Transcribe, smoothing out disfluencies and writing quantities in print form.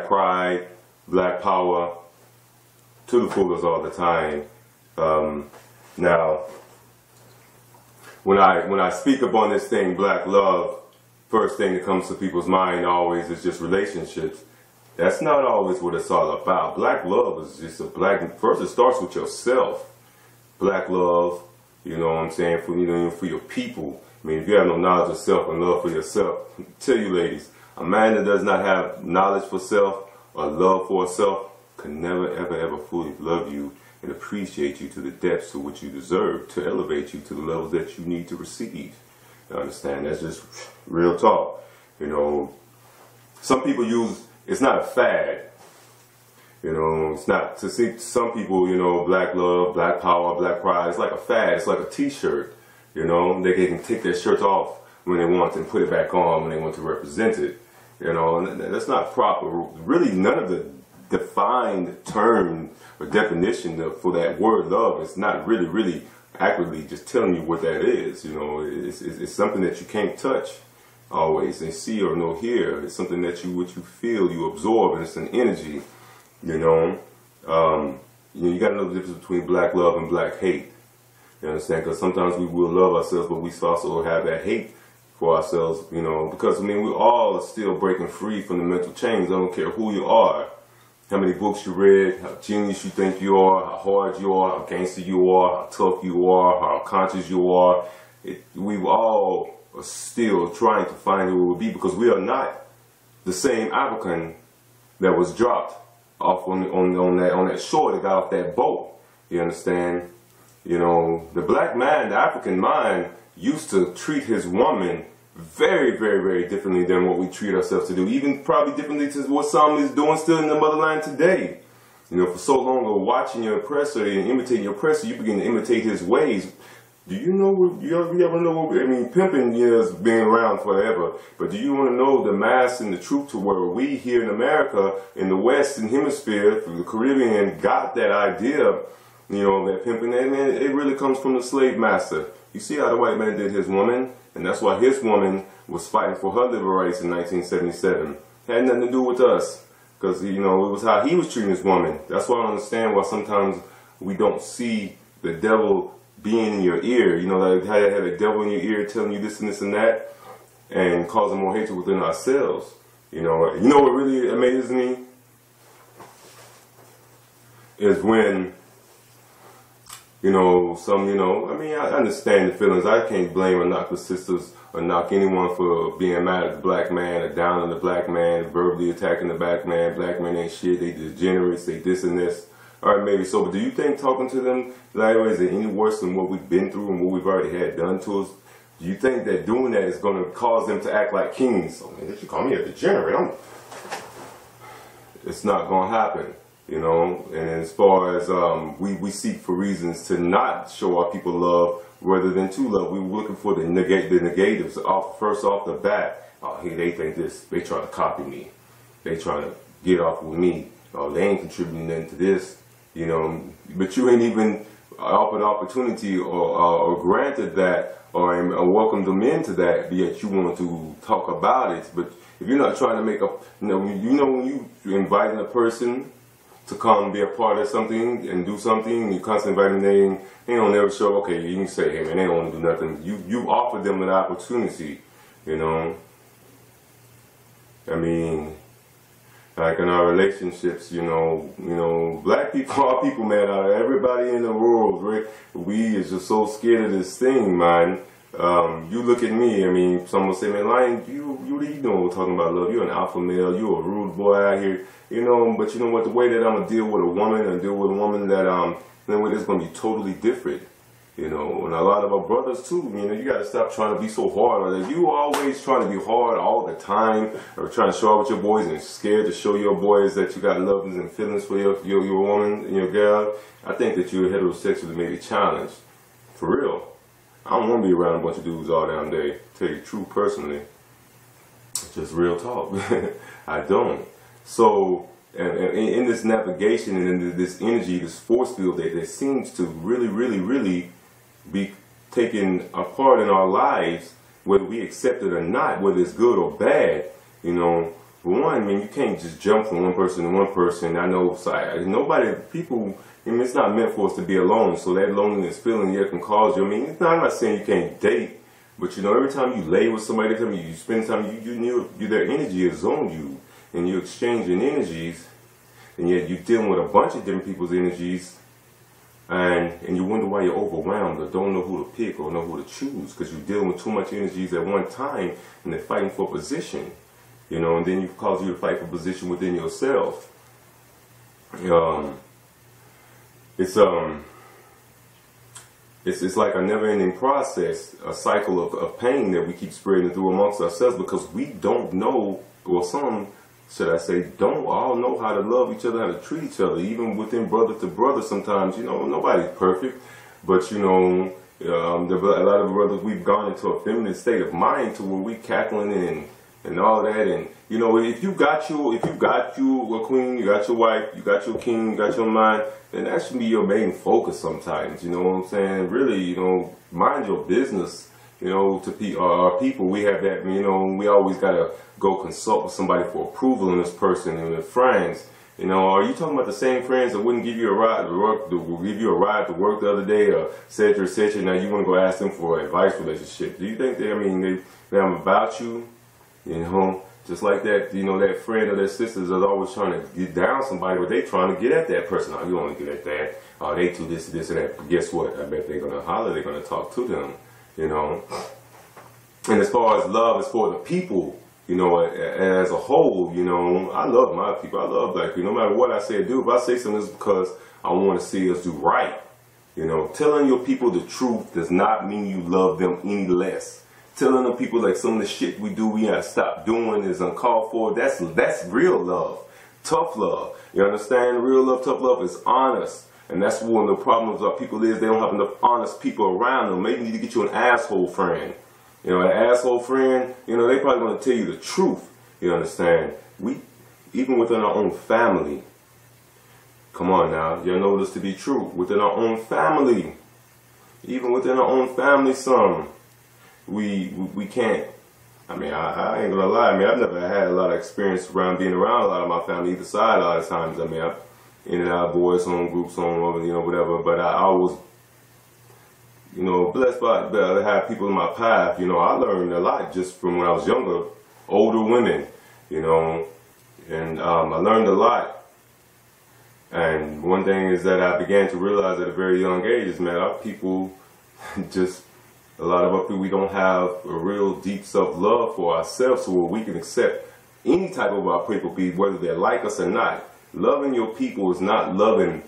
black pride, black power to the fullest all the time. Now, when I speak upon this thing, black love, first thing that comes to people's mind always is just relationships. That's not always what it's all about. Black love is just first it starts with yourself. Black love, you know what I'm saying, for your people. I mean, if you have no knowledge of self and love for yourself, I tell you ladies, a man that does not have knowledge for self or love for self can never, ever, ever fully love you and appreciate you to the depths to which you deserve, to elevate you to the levels that you need to receive. You understand? That's just real talk. You know, some people it's not a fad. You know, it's not, to see some people, you know, black love, black power, black pride, it's like a fad, it's like a t-shirt. You know, they can take their shirts off when they want and put it back on when they want to represent it. You know, and that's not proper. Really, none of the defined term or definition for that word love is not really accurately just telling you what that is. You know, it's something that you can't touch always and see or know here. It's something that what you feel, you absorb, and it's an energy. You know, you got to know the difference between black love and black hate. You understand? Because sometimes we will love ourselves, but we also have that hate for ourselves, you know, because, I mean, we all are still breaking free from the mental chains. I don't care who you are, how many books you read, how genius you think you are, how hard you are, how gangster you are, how tough you are, how conscious you are. We all are still trying to find who we will be, because we are not the same African that was dropped off on that shore that got off that boat. You understand? You know, the black man, the African mind, used to treat his woman very differently than what we treat ourselves to do. Even probably differently to what some is doing still in the motherland today. You know, for so long of watching your oppressor and imitating your oppressor, you begin to imitate his ways. Do you know, you ever know, I mean, pimping has been around forever, but do you want to know the mass and the truth to where we here in America, in the Western Hemisphere, through the Caribbean, got that idea, you know, that pimping, man, it really comes from the slave master. You see how the white man did his woman, and that's why his woman was fighting for her liberal rights in 1977. Had nothing to do with us, because, you know, it was how he was treating his woman. That's why I don't understand why sometimes we don't see the devil being in your ear. You know, like how you have a devil in your ear telling you this and this and that, and causing more hatred within ourselves. You know what really amazes me is when, you know, I mean, I understand the feelings. I can't blame or knock the sisters or knock anyone for being mad at the black man or down on the black man, verbally attacking the black man. Black men ain't shit, they degenerates, they this and this. All right, maybe so, but do you think talking to them that way is any worse than what we've been through and what we've already had done to us? Do you think that doing that is going to cause them to act like kings? Oh, man, did you call me a degenerate? It's not going to happen. You know, and as far as we seek for reasons to not show our people love rather than to love. We were looking for the negatives first off the bat. Oh, hey, they think this, they trying to copy me. They trying to get off with me. Oh, they ain't contributing nothing to this. You know, but you ain't even offered opportunity or granted that or welcomed them into that, yet you want to talk about it. But if you're not trying to make you know when you inviting a person to come be a part of something and do something, you constantly inviting them, they don't ever show, okay, you can say, hey man, they don't want to do nothing. You offer them an opportunity, you know. I mean, like in our relationships, you know, black people, all people, man, everybody in the world, right? We is just so scared of this thing, man. You look at me, I mean, someone will say, man, Lion, what do you know talking about love? You're an alpha male, you're a rude boy out here, you know, but you know what, the way that I'm going to deal with a woman and deal with a woman that, you know, it's going to be totally different, you know, and a lot of our brothers too, you know, you got to stop trying to be so hard, or you always trying to be hard all the time, or trying to show out with your boys and scared to show your boys that you got love and feelings for your woman and your girl. I think that you're heterosexually maybe challenged, for real. I don't want to be around a bunch of dudes all damn day. Tell you the truth, personally. It's just real talk. I don't. So, and in this navigation and in this energy, this force field that seems to really be taking a part in our lives, whether we accept it or not, whether it's good or bad, you know, For one, I mean, you can't just jump from one person to one person. I know, people, I mean, it's not meant for us to be alone. So that loneliness feeling, yeah, can cause you. I mean, I'm not saying you can't date, but you know, every time you lay with somebody, every time you spend time, their energy is on you, and you're exchanging energies, and yet you're dealing with a bunch of different people's energies, and you wonder why you're overwhelmed or don't know who to pick or know who to choose, because you're dealing with too much energies at one time, and they're fighting for position. You know, and then you cause you to fight for position within yourself. It's like a never-ending process, a cycle of pain that we keep spreading through amongst ourselves because we don't know, or some, should I say, don't all know how to love each other, how to treat each other, even within brother to brother. Sometimes, you know, nobody's perfect, but you know, a lot of brothers, we've gone into a feminine state of mind to where we cackling and all that, and you know, if you got you a queen, you got your wife, you got your king, you got your mind, then that should be your main focus sometimes. You know what I'm saying? Really, you know, mind your business. You know, to our people, we have that. You know, we always gotta go consult with somebody for approval on this person and their friends. You know, are you talking about the same friends that wouldn't give you a ride to work, to work the other day, or etc. etc. Now you want to go ask them for an advice relationship? Do you think they? I mean, they're about you? You know, just like that, you know, that friend or that sister is always trying to get down somebody, but they trying to get at that person. Oh, you want to get at that. Oh, they do this, this, and that. But guess what? I bet they're going to holler. They're going to talk to them, you know. And as far as love is for the people, you know, as a whole, you know, I love my people. I love black people. No matter what I say or do, if I say something, it's because I want to see us do right. You know, telling your people the truth does not mean you love them any less. Telling them people like some of the shit we do, we gotta stop doing is uncalled for. That's real love, tough love. You understand? Real love, tough love is honest, and that's one of the problems our people is they don't have enough honest people around them. Maybe you need to get you an asshole friend. You know, an asshole friend. You know, they probably gonna tell you the truth. You understand? We even within our own family. Come on now, you know this to be true. Within our own family, even within our own family, we can't. I mean, I ain't gonna lie. I mean, I've never had a lot of experience being around a lot of my family either side a lot of times. I mean, I've in and out of boys' home, groups home, you know, whatever. But I was, you know, blessed by to have people in my path. You know, I learned a lot just from when I was younger, older women, you know, and I learned a lot. And one thing is that I began to realize at a very young age is, man, our people just. A lot of us, we don't have a real deep self-love for ourselves so where we can accept any type of our people, whether they like us or not. Loving your people is not loving